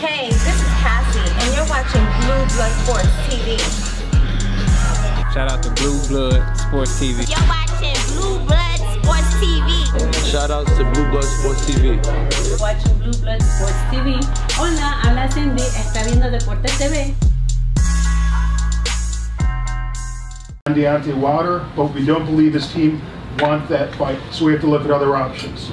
Hey, this is Cassie, and you're watching Blue Blood Sports TV. Shout out to Blue Blood Sports TV. You're watching Blue Blood Sports TV. Shout outs to Blue Blood Sports TV. You're watching Blue Blood Sports TV. Hola, habla Cindy, está viendo Deportes TV. I'm Deontay Wilder, but we don't believe this team wants that fight, so we have to look at other options.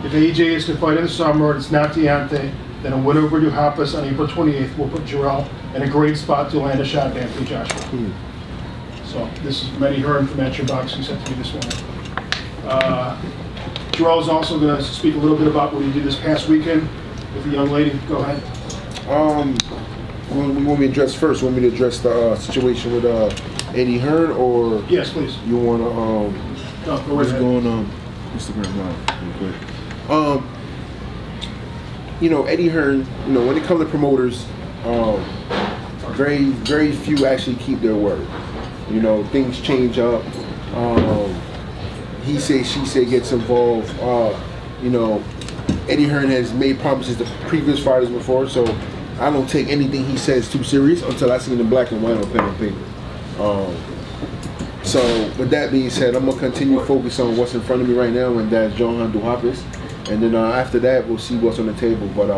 If AJ is to fight in the summer and it's not Deontay, then a win over DUHAUPAS on April 28th will put Jarrell in a great spot to land a shot at Anthony Joshua. So this is Eddie Hearn from Action Boxing sent to me this morning. Jarrell is also going to speak a little bit about what he did this past weekend with a young lady. Go ahead. We want me to address first. Want me to address the situation with Eddie Hearn, or yes, please. You want to no, go what's ahead. going on Instagram live real quick. You know, Eddie Hearn, you know, when it comes to promoters, very few actually keep their word. You know, things change up. He say, she say gets involved. You know, Eddie Hearn has made promises to previous fighters before, so I don't take anything he says too serious until I see it in black and white on pen and paper. So with that being said, I'm gonna continue to focus on what's in front of me right now, and that's JOHANN DUHAUPAS. And then after that, we'll see what's on the table. But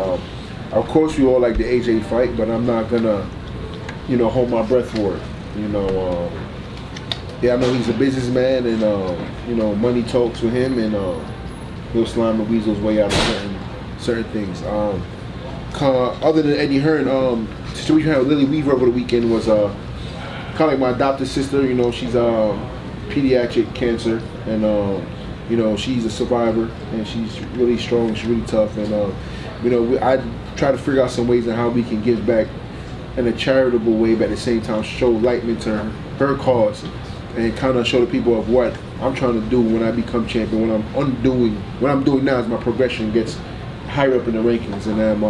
of course, we all like the AJ fight, but I'm not gonna, you know, hold my breath for it. You know, yeah, I know he's a businessman, and you know, money talks with him, and he'll slime the weasel's way out of certain things. Other than Eddie Hearn, situation we had with Lily Weaver over the weekend was kind of like my adopted sister. You know, she's pediatric cancer, and you know, she's a survivor, and she's really strong, she's really tough, and you know, I try to figure out some ways on how we can give back in a charitable way, but at the same time show enlightenment to her cause, and kind of show the people of what I'm trying to do when I become champion, what I'm doing now is my progression gets higher up in the rankings. And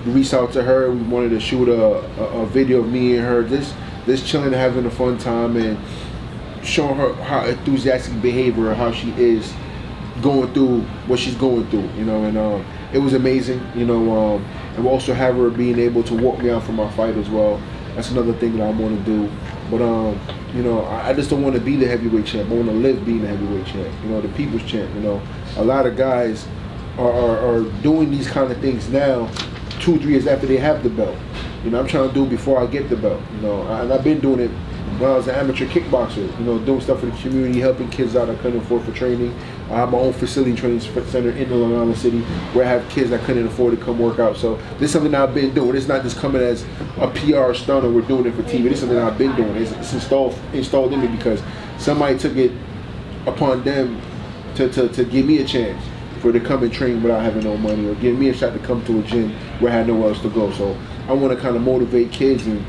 we reached out to her, we wanted to shoot a video of me and her just chilling, having a fun time, and showing her how enthusiastic behavior, how she is going through what she's going through, you know, and it was amazing, you know, and we'll also have her being able to walk me out for my fight as well. That's another thing that I want to do. But you know, I just don't want to be the heavyweight champ. I want to live being the heavyweight champ, you know, the people's champ. You know, a lot of guys are doing these kind of things now 2-3 years after they have the belt. You know, I'm trying to do it before I get the belt, you know, and I've been doing it when I was an amateur kickboxer, you know, doing stuff for the community, helping kids out I couldn't afford for training. I have my own facility training center in Long Island City where I have kids that couldn't afford to come work out. So this is something I've been doing. It's not just coming as a PR stunt or we're doing it for TV. This is something I've been doing. It's installed in me because somebody took it upon them to give me a chance for to come and train without having no money, or give me a shot to come to a gym where I had nowhere else to go. So I want to kind of motivate kids and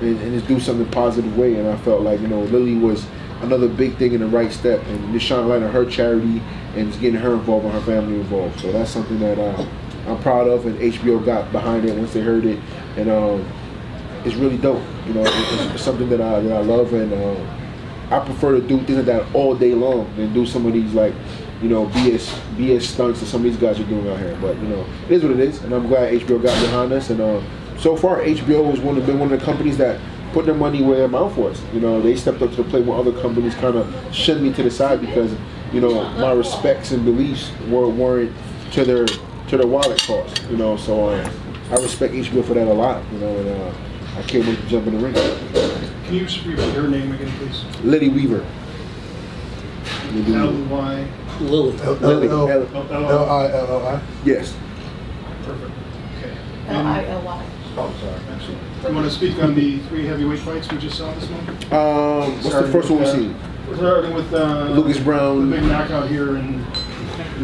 just do something positive way. And I felt like, you know, Lily was another big thing in the right step, and just shine a light on her charity and just getting her involved and her family involved. So that's something that I'm proud of, and HBO got behind it once they heard it, and it's really dope. You know, it's something that I love, and I prefer to do things like that all day long than do some of these, like, you know, BS stunts that some of these guys are doing out here. But you know, it is what it is, and I'm glad HBO got behind us. And so far, HBO has been one of the companies that put their money where their mouth was. You know, they stepped up to the plate when other companies kind of shunned me to the side because, you know, my respects and beliefs weren't to their wallet cost. You know, so I respect HBO for that a lot. You know, and I can't wait to jump in the ring. Can you just repeat your name again, please? Lily Weaver. L-Y? Lily. L-I-L-L-I? Yes. Perfect. Okay. L-I-L-Y. Oh, sorry. Excellent. You want to speak on the 3 heavyweight fights we just saw this morning? What's the first one we seen? We're starting with Lucas Brown. The big knockout here in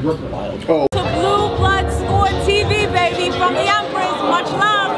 Brooklyn. Oh. Blue Blood Sport TV, baby, from the Empress. Much love.